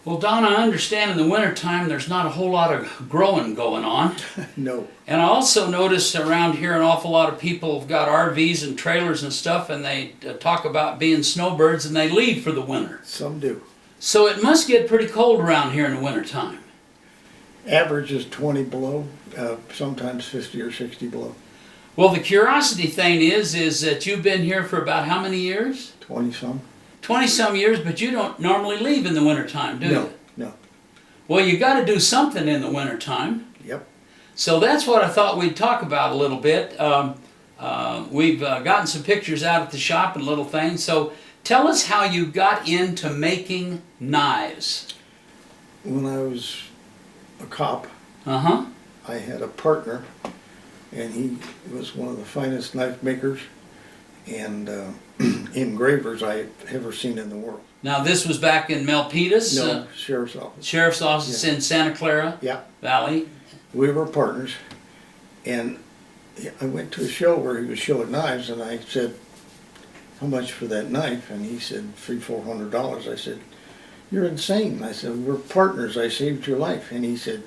Well, Don, I understand in the wintertime there's not a whole lot of growing going on. No. And I also noticed around here an awful lot of people have got RVs and trailers and stuff, and they talk about being snowbirds and they leave for the winter. Some do. So it must get pretty cold around here in the wintertime. Average is 20 below, sometimes 50 or 60 below. Well, the curiosity thing is that you've been here for about how many years? 20 some. 20-some years, but you don't normally leave in the wintertime, do you? No. Well, you got to do something in the wintertime. Yep. So that's what I thought we'd talk about a little bit. We've gotten some pictures out at the shop and little things. So tell us how you got into making knives. When I was a cop, Uh-huh. I had a partner, and he was one of the finest knife makers and engravers I have ever seen in the world. Now this was back in Milpitas? No, sheriff's office. Sheriff's office in Santa Clara Yeah. Valley. We were partners, and I went to a show where he was showing knives, and I said, "How much for that knife?" And he said, $300-400. I said, "You're insane." I said, "We're partners. I saved your life." And he said,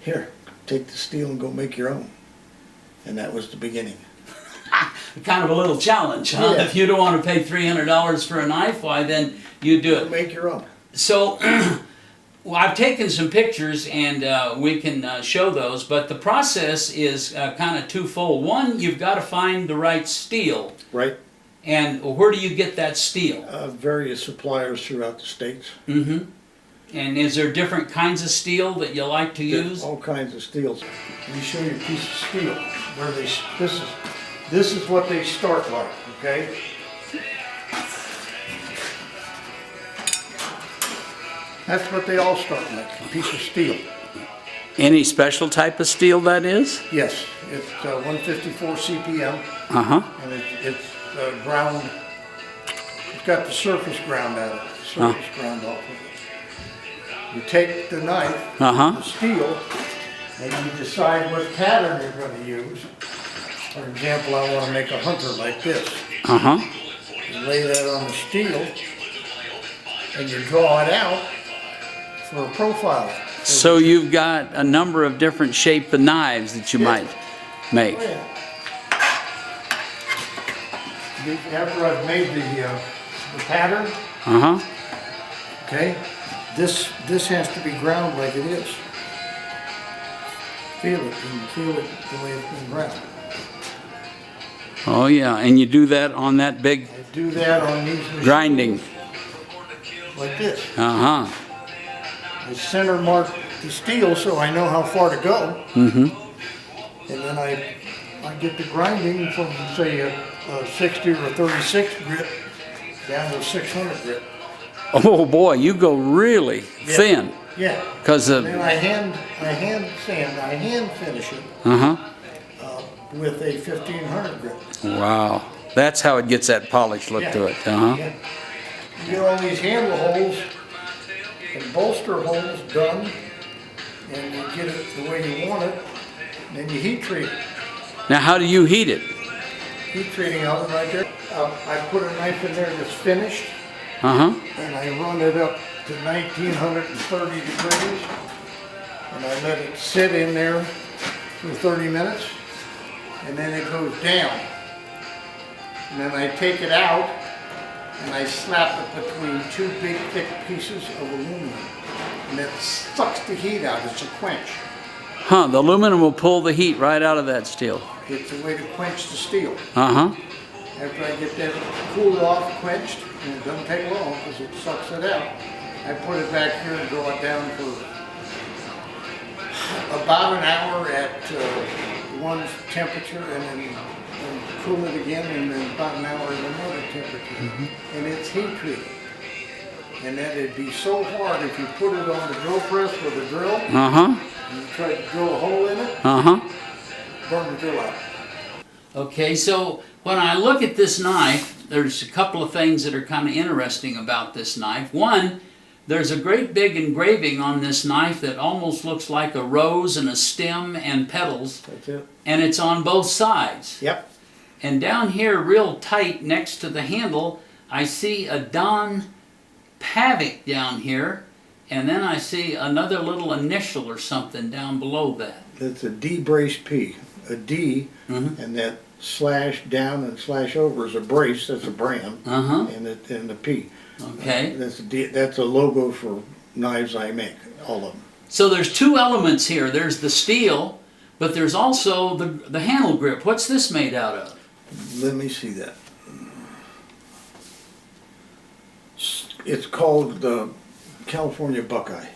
"Here, take the steel and go make your own." And that was the beginning. Kind of a little challenge, huh? Yeah. If you don't want to pay $300 for a knife, why then you do it. Make your own. So, well, I've taken some pictures and we can show those, but the process is kind of twofold. One, you've got to find the right steel. Right. And where do you get that steel? Various suppliers throughout the states. Mm-hmm. And is there different kinds of steel that you like to use? All kinds of steels. Let me show you a piece of steel. Where this is what they start like, okay? That's what they all start like, a piece of steel. Any special type of steel that is? Yes, it's 154 CPM, Uh-huh. and it's ground. It's got the surface ground out of it, surface ground off of it. You take the knife, the steel, and you decide what pattern you're going to use. For example, I want to make a hunter like this. Uh-huh. You lay that on the steel, and you draw it out for a profile. So you've got a number of different shape of knives that you might make. Oh, yeah. After I've made the pattern, okay, this has to be ground like it is. Feel it, and feel it the way it's been ground. Oh yeah, and you do that on that big I do that on these machines grinding. like this. Uh-huh. I center mark the steel so I know how far to go. Mm-hmm. And then I get the grinding from, say, a 60 or a 36 grit down to a 600 grit. Oh boy, you go really thin. Yeah. Because And then I hand finish it with a 1500 grit. Wow, that's how it gets that polished look to it. Uh-huh. Yeah. You get all these handle holes and bolster holes done, and you get it the way you want it, and then you heat treat it. Now, how do you heat it? Heat treating oven right there. I put a knife in there that's finished, Uh-huh. and I run it up to 1930 degrees, and I let it sit in there for 30 minutes, and then it goes down. And then I take it out, and I slap it between two big thick pieces of aluminum, and it sucks the heat out. It's a quench. Huh, the aluminum will pull the heat right out of that steel. It's a way to quench the steel. Uh-huh. After I get that cooled off, quenched, and it doesn't take long because it sucks it out, I put it back here and draw it down for about an hour at one temperature, and then cool it again, and then about an hour at another temperature. And it's heat treated. And then it'd be so hard if you put it on the drill press with a drill, Uh-huh. and you try to drill a hole in it, Uh-huh. burn the drill out. Okay, so when I look at this knife, there's a couple of things that are kind of interesting about this knife. One, there's a great big engraving on this knife that almost looks like a rose and a stem and petals. That's it. And it's on both sides. Yep. And down here, real tight next to the handle, I see a Don Pavek down here. and then I see another little initial or something down below that. That's a D brace P. A D, and that slash down and slash over is a brace. That's a brand, and the P. Okay. That's a logo for knives I make, all of them. So there's two elements here. There's the steel, but there's also the handle grip. What's this made out of? Let me see that. It's called the California Buckeye.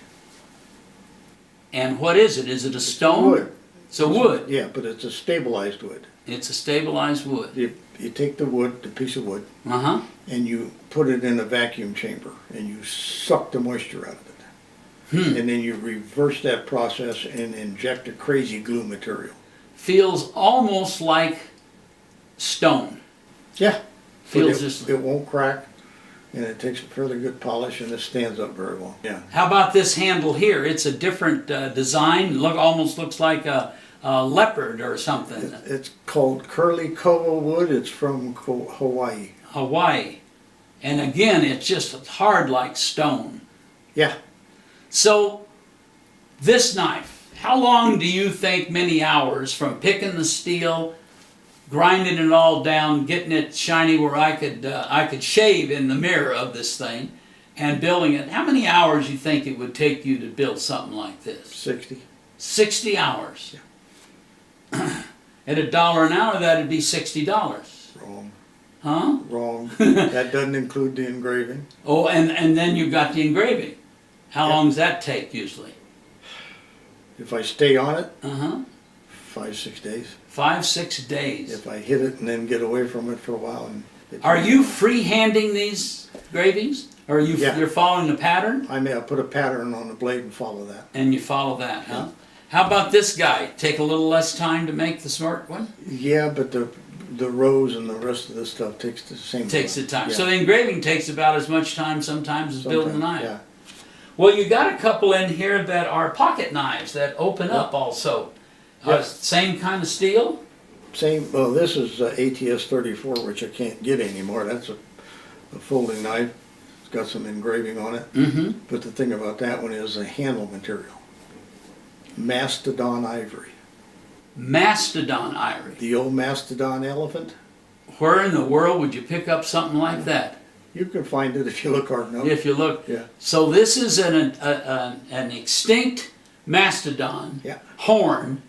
And what is it? Is it a stone? Wood. It's a wood. Yeah, but it's a stabilized wood. It's a stabilized wood. You take the wood, the piece of wood, and you put it in a vacuum chamber, and you suck the moisture out of it. And then you reverse that process and inject a crazy glue material. Feels almost like stone. Yeah. Feels just. It won't crack, and it takes a fairly good polish, and it stands up very well. Yeah. How about this handle here? It's a different design. Almost looks like a leopard or something. It's called curly koa wood. It's from Hawaii. Hawaii. And again, it's just hard like stone. Yeah. So, this knife, how long do you think, many hours, from picking the steel, grinding it all down, getting it shiny where I could shave in the mirror of this thing, and building it, how many hours you think it would take you to build something like this? 60. 60 hours. Yeah. At $1 an hour, that'd be $60. Wrong. Huh? Wrong. That doesn't include the engraving. Oh, and then you got the engraving. How long does that take usually? If I stay on it, 5-6 days. 5-6 days. If I hit it and then get away from it for a while. Are you free-handing these engravings? Or are you, you're following the pattern? I put a pattern on the blade and follow that. And you follow that, huh? How about this guy? Take a little less time to make the smart one? Yeah, but the rows and the rest of the stuff takes the same time. Takes the time. Yeah. So the engraving takes about as much time sometimes as building the knife. Yeah. Well, you got a couple in here that are pocket knives that open up also. Yes. Same kind of steel? Same. Well, this is ATS 34, which I can't get anymore. That's a folding knife. It's got some engraving on it. But the thing about that one is the handle material. Mastodon ivory. Mastodon ivory. The old mastodon elephant. Where in the world would you pick up something like that? You can find it if you look hard enough. If you look. Yeah. So this is an extinct mastodon horn.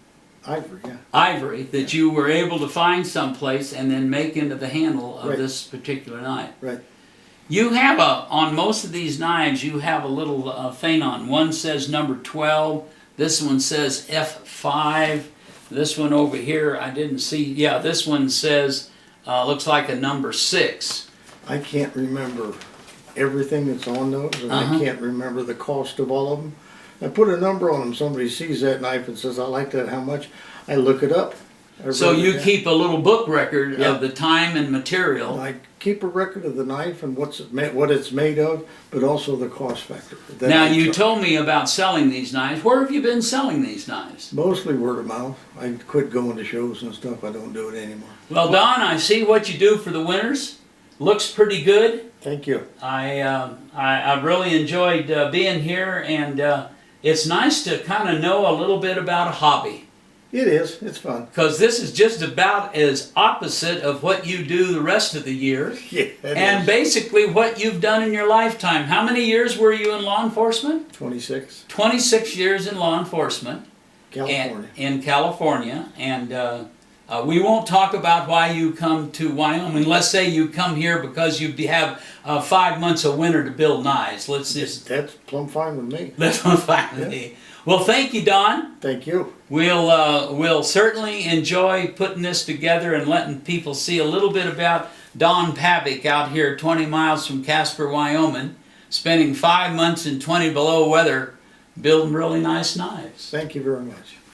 Ivory, yeah. Ivory that you were able to find someplace and then make into the handle of this particular knife. Right. You have on most of these knives, you have a little thing on. One says number 12. This one says F5. This one over here, I didn't see. Yeah, this one says, looks like a number 6. I can't remember everything that's on those, and I can't remember the cost of all of them. I put a number on them. Somebody sees that knife and says, I like that, how much? I look it up. So you keep a little book record of the time and material. I keep a record of the knife and what it's made of, but also the cost factor. Now, you told me about selling these knives. Where have you been selling these knives? Mostly word of mouth. I quit going to shows and stuff. I don't do it anymore. Well, Don, I see what you do for the winters. Looks pretty good. Thank you. I really enjoyed being here, and it's nice to kind of know a little bit about a hobby. It is. It's fun. Because this is just about as opposite of what you do the rest of the year. Yeah, and basically what you've done in your lifetime. How many years were you in law enforcement? 26. 26 years in law enforcement. California. In California. And we won't talk about why you come to Wyoming. Let's say you come here because you have 5 months of winter to build knives. That's plumb fine with me. That's plumb fine with me. Well, thank you, Don. Thank you. We'll certainly enjoy putting this together and letting people see a little bit about Don Pavek out here 20 miles from Casper, Wyoming, spending 5 months in 20 below weather building really nice knives. Thank you very much.